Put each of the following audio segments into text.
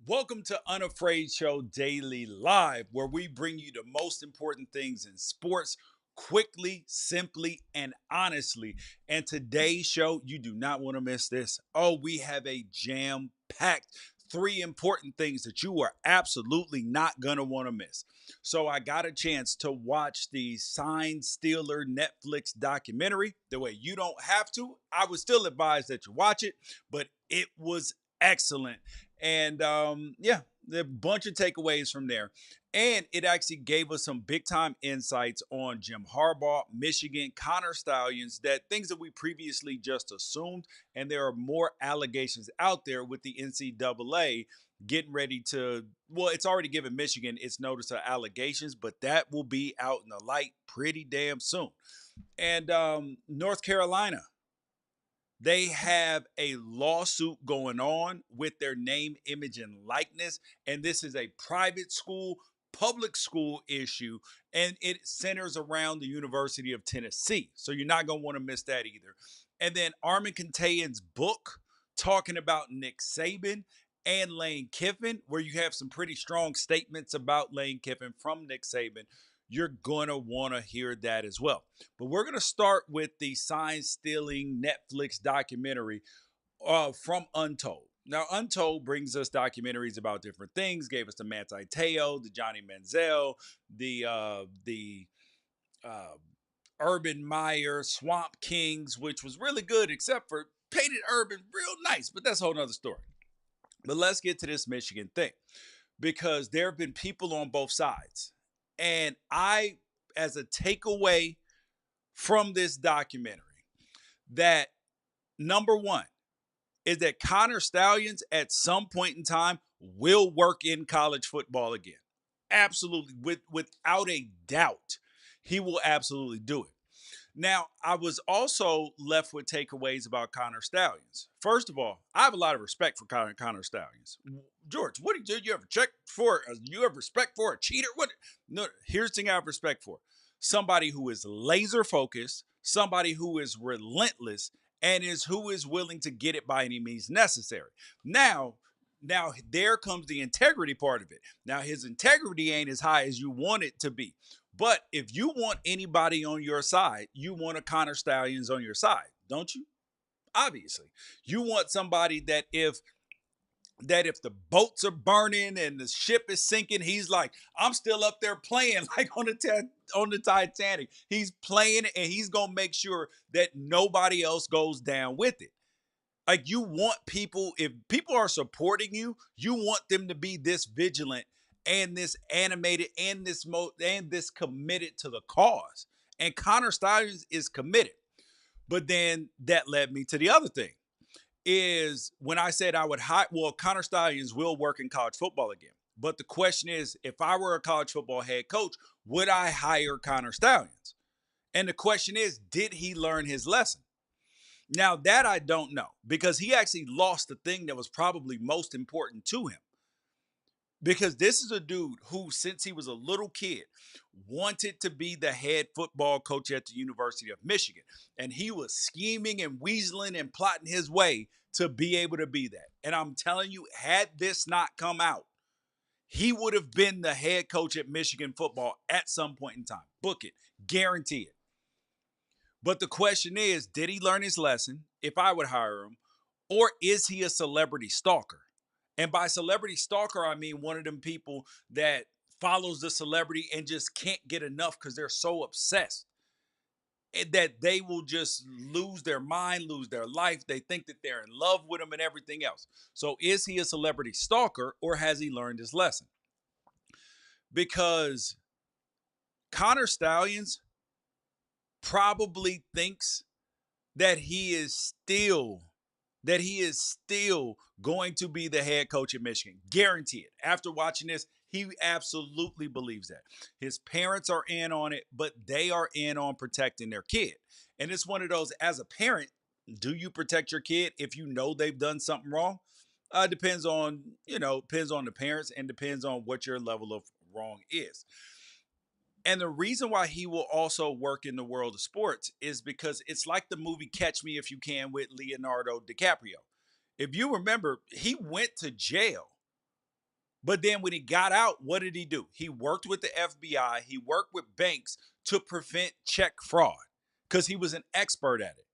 Welcome to Unafraid Show Daily Live, where we bring you the most important things in sports quickly, simply, and honestly. And today's show, you do not want to miss this. Oh, we have a jam packed three important things that you are absolutely not going to want to miss. So, I got a chance to watch the Sign Stealer Netflix documentary. The way you don't have to, I would still advise that you watch it, but it was excellent. And yeah, there are a bunch of takeaways from there. And it actually gave us some big time insights on Jim Harbaugh, Michigan, Connor Stalions, that things that we previously just assumed. And there are more allegations out there with the NCAA getting ready to, well, it's already given Michigan its notice of allegations, but that will be out in the light pretty damn soon. And North Carolina, they have a lawsuit going on with their name, image, and likeness. And this is a private school, public school issue, and it centers around the University of Tennessee. So you're not going to want to miss that either. And then Armen Keteyian's book talking about Nick Saban and Lane Kiffin, where you have some pretty strong statements about Lane Kiffin from Nick Saban. You're going to want to hear that as well. But we're going to start with the sign stealing Netflix documentary from Untold. Now, Untold brings us documentaries about different things. Gave us the Manti Te'o, the Johnny Manziel, the uh, Urban Meyer, Swamp Kings, which was really good, except for painted Urban real nice. But that's a whole nother story. But let's get to this Michigan thing because there have been people on both sides. And as a takeaway from this documentary, that number one is that Connor Stalions at some point in time will work in college football again. Absolutely, without a doubt, he will absolutely do it. Now, I was also left with takeaways about Connor Stalions. First of all, I have a lot of respect for Connor Stalions. George, what did you ever check for? You have respect for a cheater? What? No, here's the thing I have respect for: somebody who is laser focused, somebody who is relentless, and who is willing to get it by any means necessary. Now there comes the integrity part of it. Now his integrity ain't as high as you want it to be. But if you want anybody on your side, you want a Connor Stalions on your side, don't you? Obviously. You want somebody that if the boats are burning and the ship is sinking, he's like, I'm still up there playing like on the Titanic. He's playing and he's gonna make sure that nobody else goes down with it. Like you want people, if people are supporting you, you want them to be this vigilant and this animated and this committed to the cause. And Connor Stalions is committed. But then that led me to the other thing is when I said I would hire, well, Connor Stalions will work in college football again. But the question is, if I were a college football head coach, would I hire Connor Stalions? And the question is, did he learn his lesson? Now, that I don't know because he actually lost the thing that was probably most important to him. Because this is a dude who, since he was a little kid, wanted to be the head football coach at the University of Michigan. And he was scheming and weaseling and plotting his way to be able to be that. And I'm telling you, had this not come out, he would have been the head coach at Michigan football at some point in time. Book it, guarantee it. But the question is, did he learn his lesson if I would hire him? Or is he a celebrity stalker? And by celebrity stalker, I mean one of them people that follows the celebrity and just can't get enough because they're so obsessed and that they will just lose their mind, lose their life. They think that they're in love with them and everything else. So is he a celebrity stalker or has he learned his lesson? Because Connor Stalions probably thinks that he is still going to be the head coach at Michigan. Guarantee it. After watching this, he absolutely believes that. His parents are in on it, but they are in on protecting their kid. And it's one of those, as a parent, do you protect your kid if you know they've done something wrong? Depends on the parents and depends on what your level of wrong is. And the reason why he will also work in the world of sports is because it's like the movie Catch Me If You Can with Leonardo DiCaprio. If you remember, he went to jail But then when he got out, what did he do? He worked with the FBI, he worked with banks to prevent check fraud because he was an expert at it.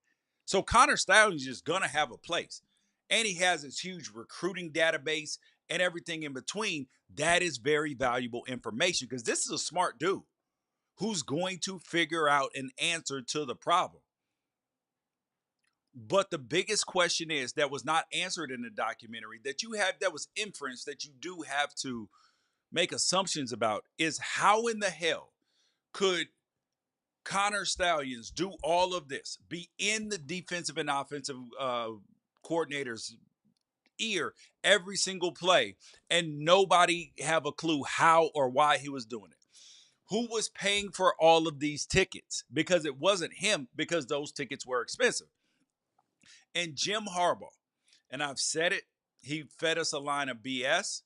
So Connor Stalions is going to have a place. And he has this huge recruiting database and everything in between. That is very valuable information because this is a smart dude who's going to figure out an answer to the problem. But the biggest question is that was not answered in the documentary that was inference that you do have to make assumptions about is how in the hell could Connor Stalions do all of this, be in the defensive and offensive coordinator's ear every single play, and nobody have a clue how or why he was doing it? Who was paying for all of these tickets? Because it wasn't him, because those tickets were expensive. And Jim Harbaugh, and I've said it, he fed us a line of BS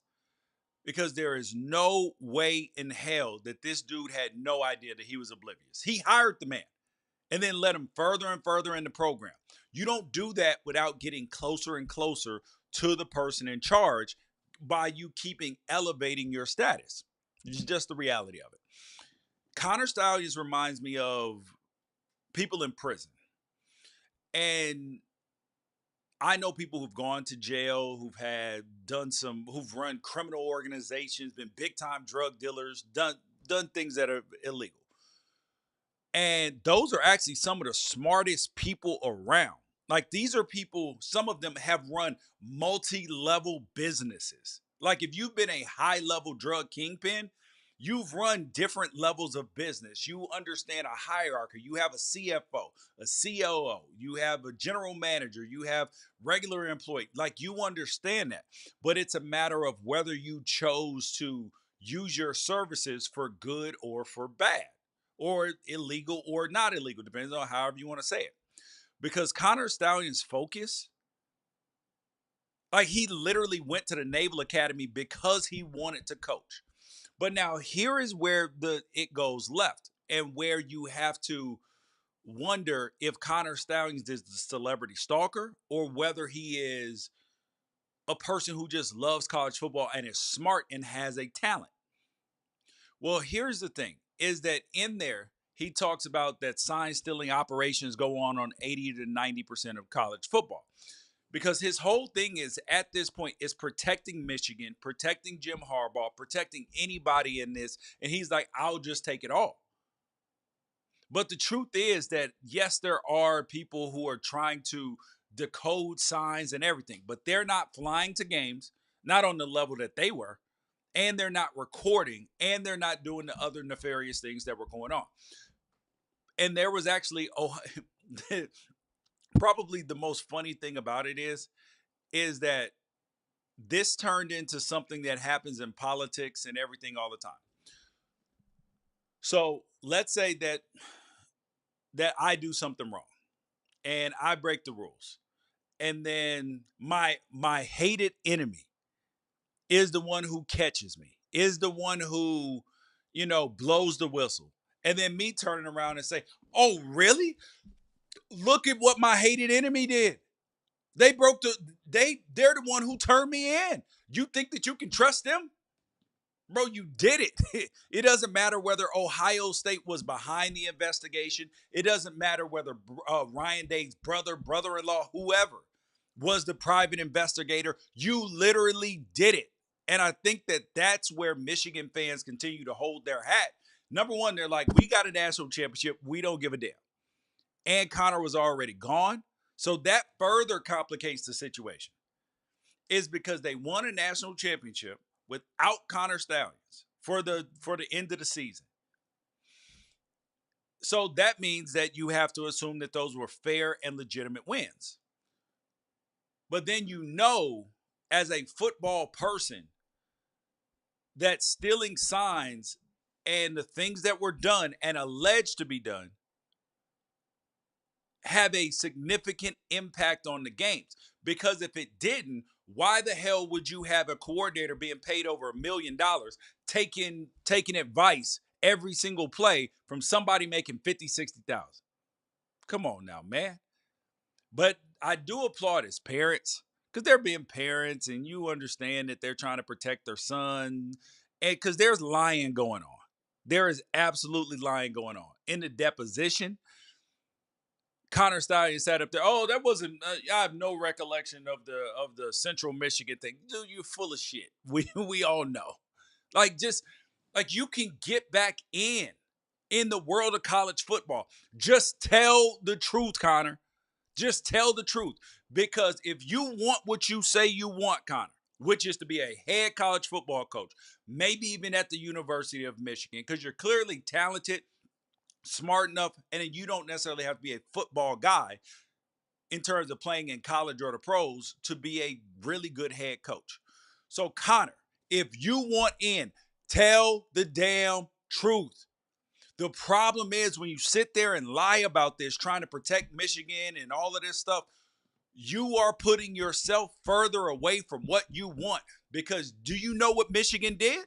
because there is no way in hell that this dude had no idea that he was oblivious. He hired the man and then led him further and further in the program. You don't do that without getting closer and closer to the person in charge by you keeping elevating your status. It's just the reality of it. Connor Stalions reminds me of people in prison. And I know people who've gone to jail, who've run criminal organizations, been big time drug dealers, done things that are illegal. And those are actually some of the smartest people around. Like these are people, some of them have run multi-level businesses. Like if you've been a high-level drug kingpin, you've run different levels of business. You understand a hierarchy. You have a CFO, a COO, you have a general manager, you have regular employee. Like you understand that. But it's a matter of whether you chose to use your services for good or for bad, or illegal or not illegal, depends on however you want to say it. Because Connor Stalions' focus, like he literally went to the Naval Academy because he wanted to coach. But now here is where it goes left and where you have to wonder if Connor Stalions is the celebrity stalker or whether he is a person who just loves college football and is smart and has a talent. Well, here's the thing is that in there, he talks about that sign stealing operations go on 80 to 90% of college football. Because his whole thing is at this point is protecting Michigan, protecting Jim Harbaugh, protecting anybody in this. And he's like, I'll just take it all. But the truth is that, yes, there are people who are trying to decode signs and everything, but they're not flying to games, not on the level that they were, and they're not recording, and they're not doing the other nefarious things that were going on. And there was actually, probably the most funny thing about it is that this turned into something that happens in politics and everything all the time. So let's say that I do something wrong and I break the rules. And then my hated enemy is the one who catches me, is the one who, blows the whistle. And then me turning around and say, "Oh, really? Look at what my hated enemy did. They're the one who turned me in. You think that you can trust them?" Bro, you did it. It doesn't matter whether Ohio State was behind the investigation. It doesn't matter whether Ryan Day's brother-in-law, whoever was the private investigator. You literally did it. And I think that that's where Michigan fans continue to hold their hat. Number one, they're like, we got a national championship. We don't give a damn. And Connor was already gone. So that further complicates the situation. Is because they won a national championship without Connor Stalions for the end of the season. So that means that you have to assume that those were fair and legitimate wins. But then as a football person, that stealing signs and the things that were done and alleged to be done have a significant impact on the games. Because if it didn't, why the hell would you have a coordinator being paid over $1 million taking advice every single play from somebody making 50, 60,000? Come on now, man. But I do applaud his parents because they're being parents and you understand that they're trying to protect their son. And because there's lying going on. There is absolutely lying going on. In the deposition, Connor Stalions sat up there. Oh, that wasn't. I have no recollection of the Central Michigan thing. Dude, you're full of shit. We all know. Just like you can get back in the world of college football. Just tell the truth, Connor. Just tell the truth. Because if you want what you say you want, Connor, which is to be a head college football coach, maybe even at the University of Michigan, because you're clearly talented, smart enough, and you don't necessarily have to be a football guy in terms of playing in college or the pros to be a really good head coach. So, Connor, if you want in, tell the damn truth. The problem is when you sit there and lie about this, trying to protect Michigan and all of this stuff, you are putting yourself further away from what you want. Because do you know what Michigan did?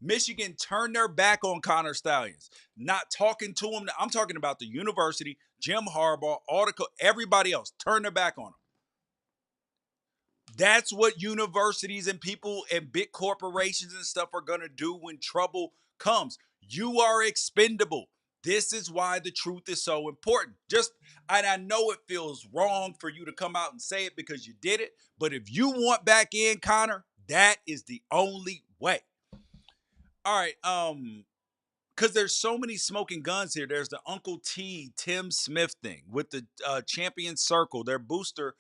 Michigan turned their back on Connor Stalions, not talking to him. I'm talking about the university, Jim Harbaugh, everybody else turned their back on him. That's what universities and people and big corporations and stuff are going to do when trouble comes. You are expendable. This is why the truth is so important. And I know it feels wrong for you to come out and say it because you did it, but if you want back in, Connor, that is the only way. All right, because there's so many smoking guns here. There's the Uncle T, Tim Smith thing with the Champion Circle, their booster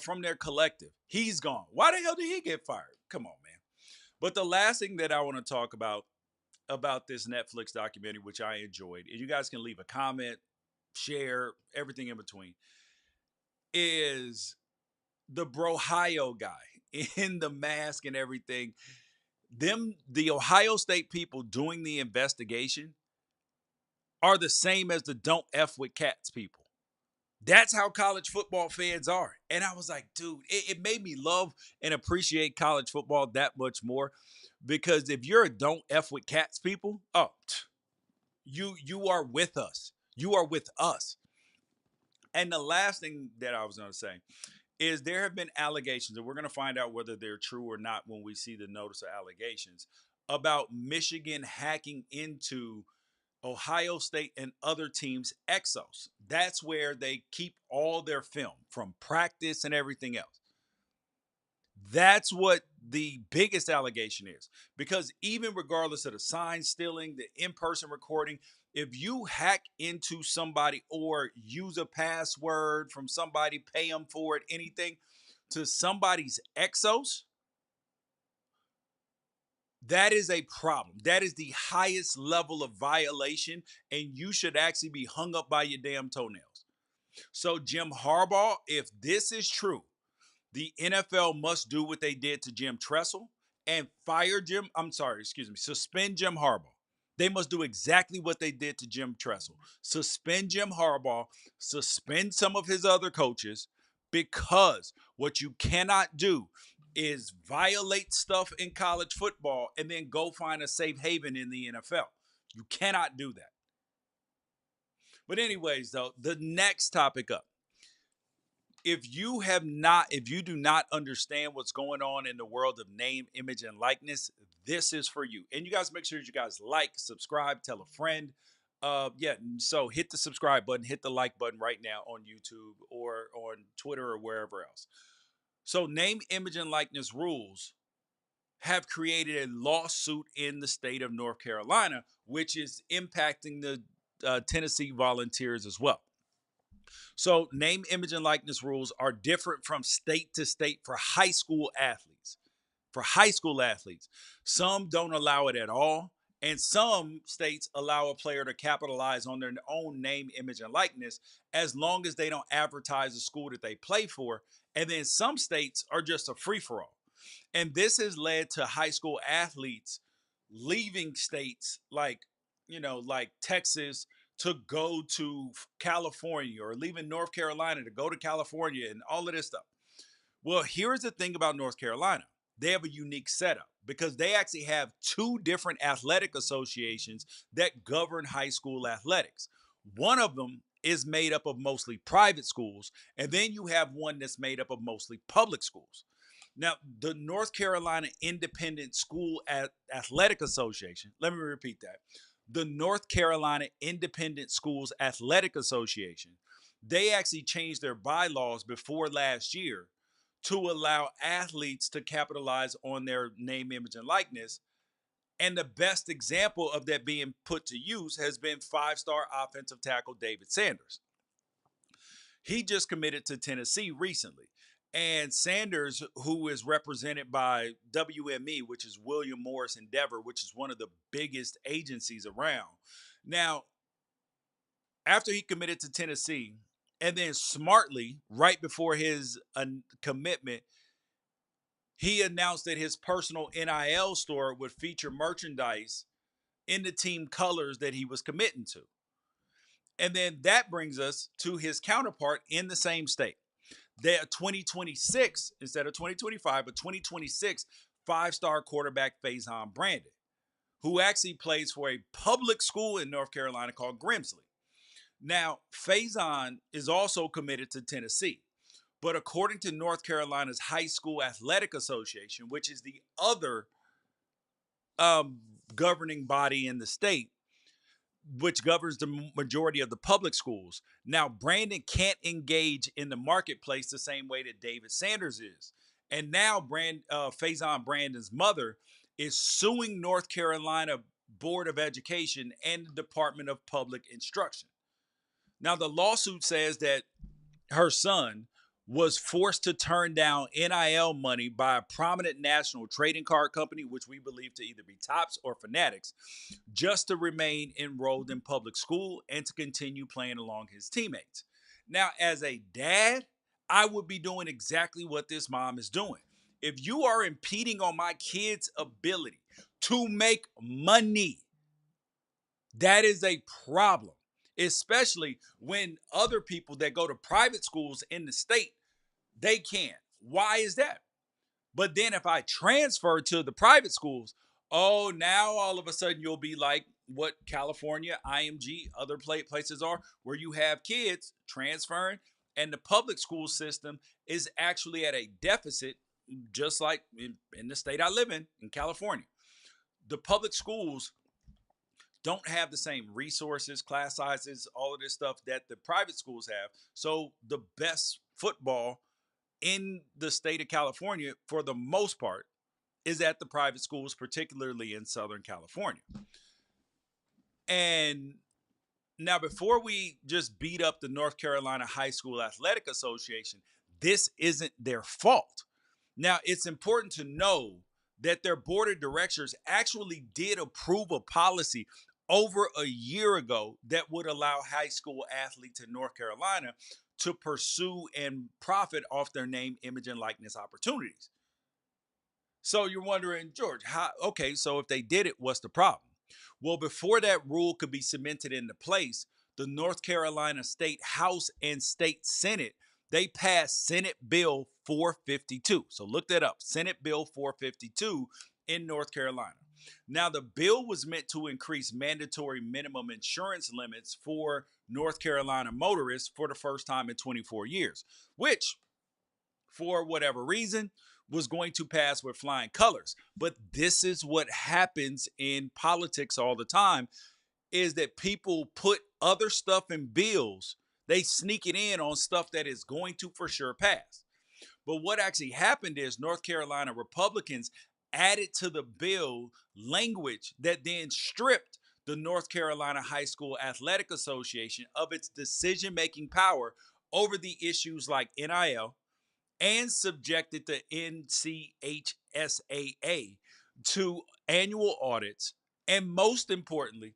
from their collective. He's gone. Why the hell did he get fired? Come on, man. But the last thing that I want to talk about this Netflix documentary, which I enjoyed, and you guys can leave a comment, share, everything in between, is the Brohio guy in the mask and everything. The Ohio State people doing the investigation are the same as the don't F with cats people. That's how college football fans are. And I was like, dude, it made me love and appreciate college football that much more. Because if you're a don't F with cats people, you are with us. You are with us. And the last thing that I was going to say is there have been allegations, and we're going to find out whether they're true or not when we see the notice of allegations about Michigan hacking into Ohio State and other teams' Exos. That's where they keep all their film from practice and everything else. That's what the biggest allegation is. Because even regardless of the sign stealing, the in-person recording, if you hack into somebody or use a password from somebody, pay them for it, anything, to somebody's Exos, that is a problem. That is the highest level of violation, and you should actually be hung up by your damn toenails. So, Jim Harbaugh, if this is true, the NFL must do what they did to Jim Tressel and suspend Jim Harbaugh. They must do exactly what they did to Jim Tressel. Suspend Jim Harbaugh, suspend some of his other coaches, because what you cannot do is violate stuff in college football and then go find a safe haven in the NFL. You cannot do that. But anyways, though, the next topic up. If you do not understand what's going on in the world of name, image, and likeness, this is for you. And you guys make sure that you guys like, subscribe, tell a friend. So hit the subscribe button, hit the like button right now on YouTube or on Twitter or wherever else. So name, image, and likeness rules have created a lawsuit in the state of North Carolina, which is impacting the Tennessee Volunteers as well. So, name, image, and likeness rules are different from state to state for high school athletes. For high school athletes, some don't allow it at all, and some states allow a player to capitalize on their own name, image, and likeness as long as they don't advertise the school that they play for. And then some states are just a free for all. And this has led to high school athletes leaving states like Texas to go to California, or leaving North Carolina to go to California and all of this stuff. Well, here's the thing about North Carolina. They have a unique setup because they actually have two different athletic associations that govern high school athletics. One of them is made up of mostly private schools, and then you have one that's made up of mostly public schools. Now, the North Carolina Independent School Athletic Association, let me repeat that. The North Carolina Independent Schools Athletic Association, they actually changed their bylaws before last year to allow athletes to capitalize on their name, image, and likeness. And the best example of that being put to use has been five-star offensive tackle David Sanders. He just committed to Tennessee recently. And Sanders, who is represented by WME, which is William Morris Endeavor, which is one of the biggest agencies around. Now, after he committed to Tennessee, and then smartly, right before his commitment, he announced that his personal NIL store would feature merchandise in the team colors that he was committing to. And then that brings us to his counterpart in the same state. That 2026, instead of 2025, but 2026 five-star quarterback Faison Brandon, who actually plays for a public school in North Carolina called Grimsley. Now, Faison is also committed to Tennessee. But according to North Carolina's High School Athletic Association, which is the other governing body in the state, which governs the majority of the public schools. Now, Brandon can't engage in the marketplace the same way that David Sanders is. And now Faison Brandon's mother is suing North Carolina Board of Education and the Department of Public Instruction. Now, the lawsuit says that her son was forced to turn down NIL money by a prominent national trading card company, which we believe to either be Topps or Fanatics, just to remain enrolled in public school and to continue playing along his teammates. Now, as a dad, I would be doing exactly what this mom is doing. If you are impeding on my kid's ability to make money, that is a problem, especially when other people that go to private schools in the state, they can. Why is that? But then if I transfer to the private schools, oh, now all of a sudden you'll be like what California, IMG, other places are, where you have kids transferring, and the public school system is actually at a deficit, just like in the state I live in California. The public schools don't have the same resources, class sizes, all of this stuff that the private schools have. So the best football in the state of California, for the most part, is at the private schools, particularly in Southern California. And now, before we just beat up the North Carolina High School Athletic Association, this isn't their fault. Now, it's important to know that their board of directors actually did approve a policy over a year ago that would allow high school athletes in North Carolina to pursue and profit off their name, image, and likeness opportunities. So you're wondering, George, how? Okay, so if they did it, what's the problem? Well, before that rule could be cemented into place, the North Carolina State House and State Senate, they passed Senate Bill 452. So look that up, Senate Bill 452 in North Carolina. Now, the bill was meant to increase mandatory minimum insurance limits for North Carolina motorists for the first time in 24 years, which, for whatever reason, was going to pass with flying colors. But this is what happens in politics all the time, is that people put other stuff in bills, they sneak it in on stuff that is going to for sure pass. But what actually happened is North Carolina Republicans added to the bill language that then stripped the North Carolina High School Athletic Association of its decision-making power over the issues like NIL, and subjected the NCHSAA to annual audits. And most importantly,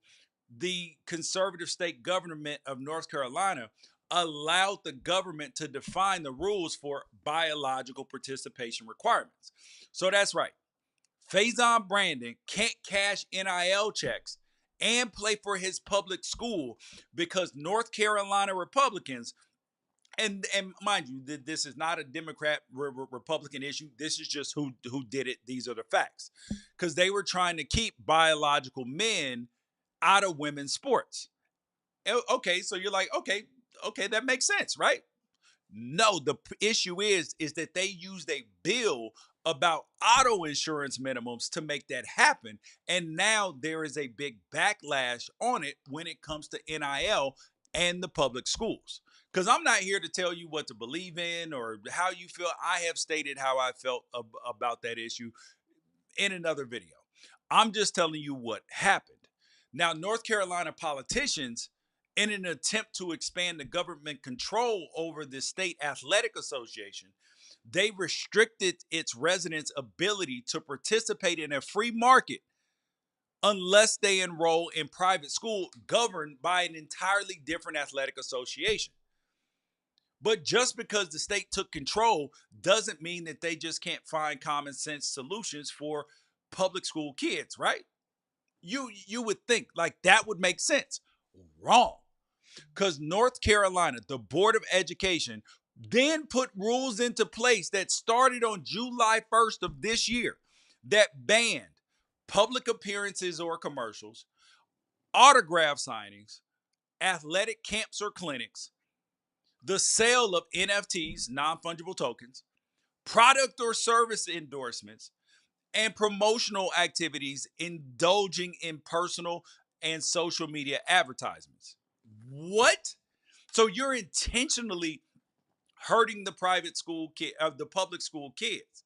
the conservative state government of North Carolina allowed the government to define the rules for biological participation requirements. So that's right. Faison Brandon can't cash NIL checks and play for his public school because North Carolina Republicans, and mind you, this is not a Democrat Republican issue. This is just who did it. These are the facts, because they were trying to keep biological men out of women's sports. Okay, so you're like, okay, that makes sense, right? No, the issue is that they used a bill about auto insurance minimums to make that happen. And now there is a big backlash on it when it comes to NIL and the public schools. Because I'm not here to tell you what to believe in or how you feel. I have stated how I felt about that issue in another video. I'm just telling you what happened. Now, North Carolina politicians, in an attempt to expand the government control over the state athletic association, they restricted its residents' ability to participate in a free market unless they enroll in private school governed by an entirely different athletic association. But just because the state took control doesn't mean that they just can't find common sense solutions for public school kids, right? You would think like that would make sense. Wrong. Because North Carolina, the Board of Education, then put rules into place that started on July 1st of this year that banned public appearances or commercials, autograph signings, athletic camps or clinics, the sale of NFTs, non fungible tokens, product or service endorsements, and promotional activities indulging in personal and social media advertisements. What? So you're intentionally hurting the private school kid of the public school kids.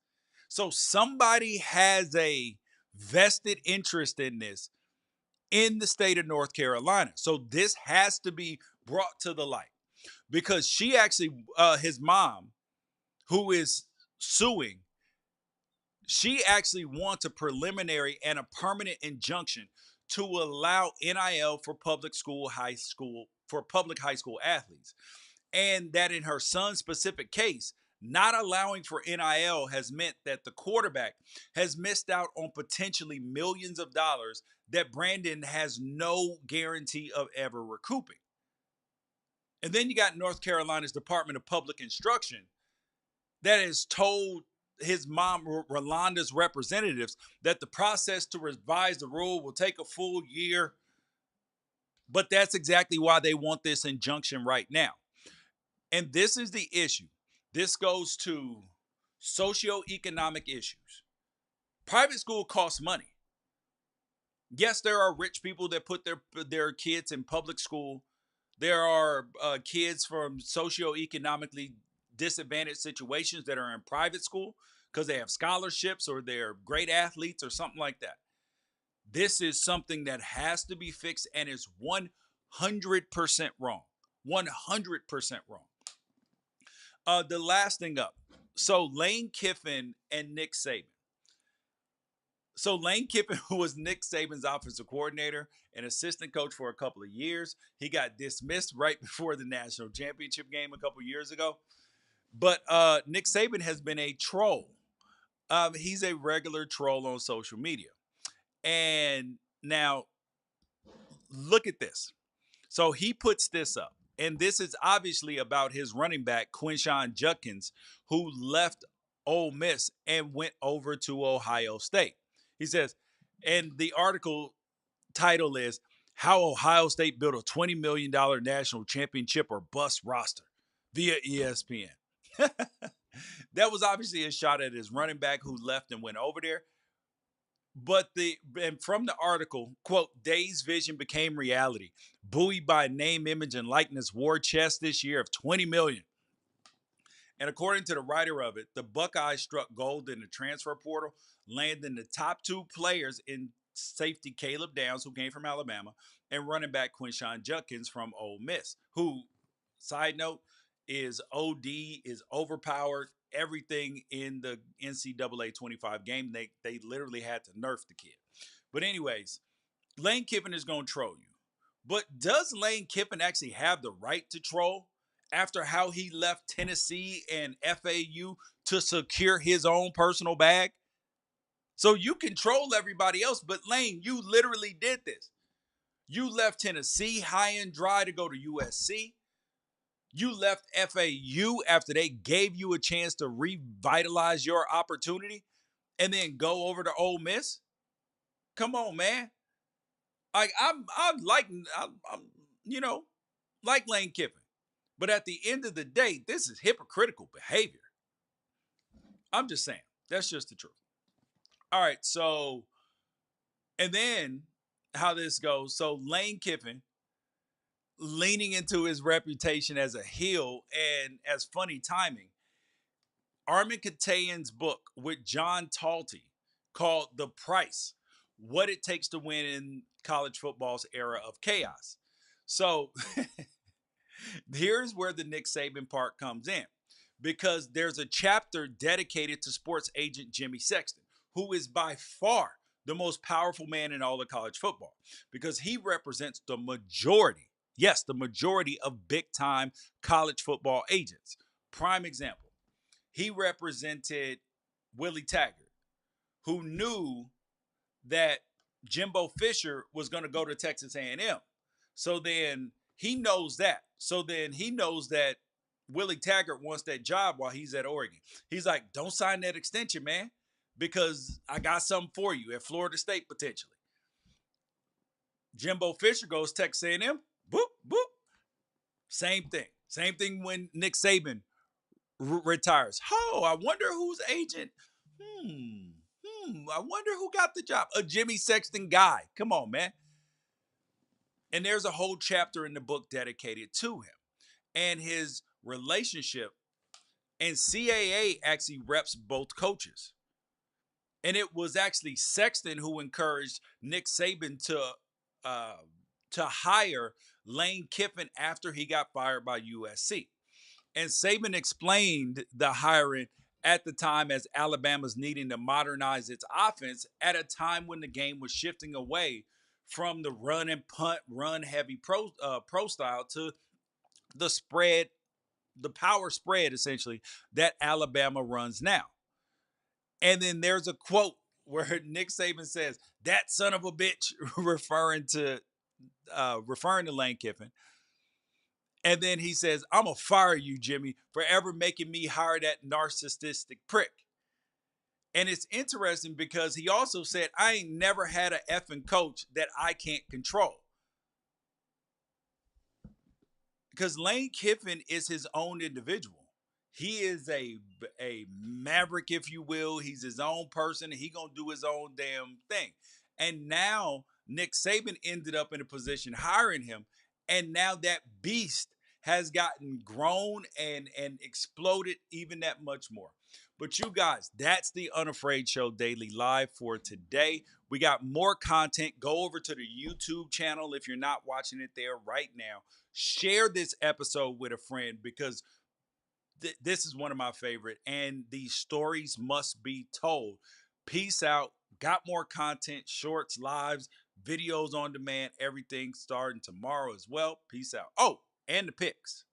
So somebody has a vested interest in this in the state of North Carolina. So this has to be brought to the light because she actually, his mom, who is suing, she actually wants a preliminary and a permanent injunction to allow NIL for public high school athletes. And that in her son's specific case, not allowing for NIL has meant that the quarterback has missed out on potentially millions of dollars that Brandon has no guarantee of ever recouping. And then you got North Carolina's Department of Public Instruction that has told his mom, Rolanda's representatives, that the process to revise the rule will take a full year. But that's exactly why they want this injunction right now. And this is the issue. This goes to socioeconomic issues. Private school costs money. Yes, there are rich people that put their kids in public school. There are kids from socioeconomically disadvantaged situations that are in private school because they have scholarships or they're great athletes or something like that. This is something that has to be fixed and is 100% wrong. 100% wrong. The last thing up. So Lane Kiffin and Nick Saban. So Lane Kiffin, who was Nick Saban's offensive coordinator and assistant coach for a couple of years, he got dismissed right before the national championship game a couple of years ago. But Nick Saban has been a troll. He's a regular troll on social media. And now, look at this. So he puts this up. And this is obviously about his running back, Quinshon Judkins, who left Ole Miss and went over to Ohio State. He says, and the article title is How Ohio State Built a $20 million National Championship or Bust Roster via ESPN. That was obviously a shot at his running back who left and went over there. But and from the article, quote, Day's vision became reality. Buoyed by name, image, and likeness, war chest this year of $20 million. And according to the writer of it, the Buckeyes struck gold in the transfer portal, landing the top two players in safety Caleb Downs, who came from Alabama, and running back Quinshon Judkins from Ole Miss, who, side note, is OD, is overpowered. Everything in the NCAA 25 game, they literally had to nerf the kid. But anyways, Lane Kiffin is going to troll you. But does Lane Kiffin actually have the right to troll after how he left Tennessee and FAU to secure his own personal bag? So you control everybody else, but Lane, you literally did this. You left Tennessee high and dry to go to USC. You left FAU after they gave you a chance to revitalize your opportunity and then go over to Ole Miss. Come on, man. Like I'm you know, like Lane Kiffin. But at the end of the day, this is hypocritical behavior. I'm just saying. That's just the truth. All right. So, and then how this goes. So, Lane Kiffin leaning into his reputation as a heel and as funny timing. Armen Keteyian's book with John Talty called The Price: What It Takes to Win in College Football's Era of Chaos. So here's where the Nick Saban part comes in, because there's a chapter dedicated to sports agent Jimmy Sexton, who is by far the most powerful man in all of college football, because he represents the majority, yes, the majority of big time college football agents. Prime example, he represented Willie Taggart, who knew that Jimbo Fisher was going to go to Texas A&M. So then he knows that. So then he knows that Willie Taggart wants that job while he's at Oregon. He's like, don't sign that extension, man, because I got something for you at Florida State potentially. Jimbo Fisher goes Texas A&M. Boop, boop. Same thing. Same thing when Nick Saban retires. Oh, I wonder whose agent. I wonder who got the job. A Jimmy Sexton guy. Come on, man. And there's a whole chapter in the book dedicated to him and his relationship. And CAA actually reps both coaches. And it was actually Sexton who encouraged Nick Saban uh, to hire Lane Kiffin after he got fired by USC. And Saban explained the hiring at the time as Alabama's needing to modernize its offense at a time when the game was shifting away from the run and punt, run heavy pro style to the spread, the power spread essentially that Alabama runs now. And then there's a quote where Nick Saban says, "That son of a bitch," referring to Lane Kiffin. And then he says, "I'm going to fire you, Jimmy, for ever making me hire that narcissistic prick." And it's interesting because he also said, "I ain't never had a effing coach that I can't control." Because Lane Kiffin is his own individual. He is a maverick, if you will. He's his own person. He going to do his own damn thing. And now Nick Saban ended up in a position hiring him. And now that beast has gotten grown and exploded even that much more. But you guys, that's the Unafraid Show Daily Live for today. We got more content. Go over to the YouTube channel if you're not watching it there right now. Share this episode with a friend, because this is one of my favorite, and these stories must be told. Peace out. Got more content, shorts, lives, videos on demand, everything starting tomorrow as well. Peace out. Oh, and the picks.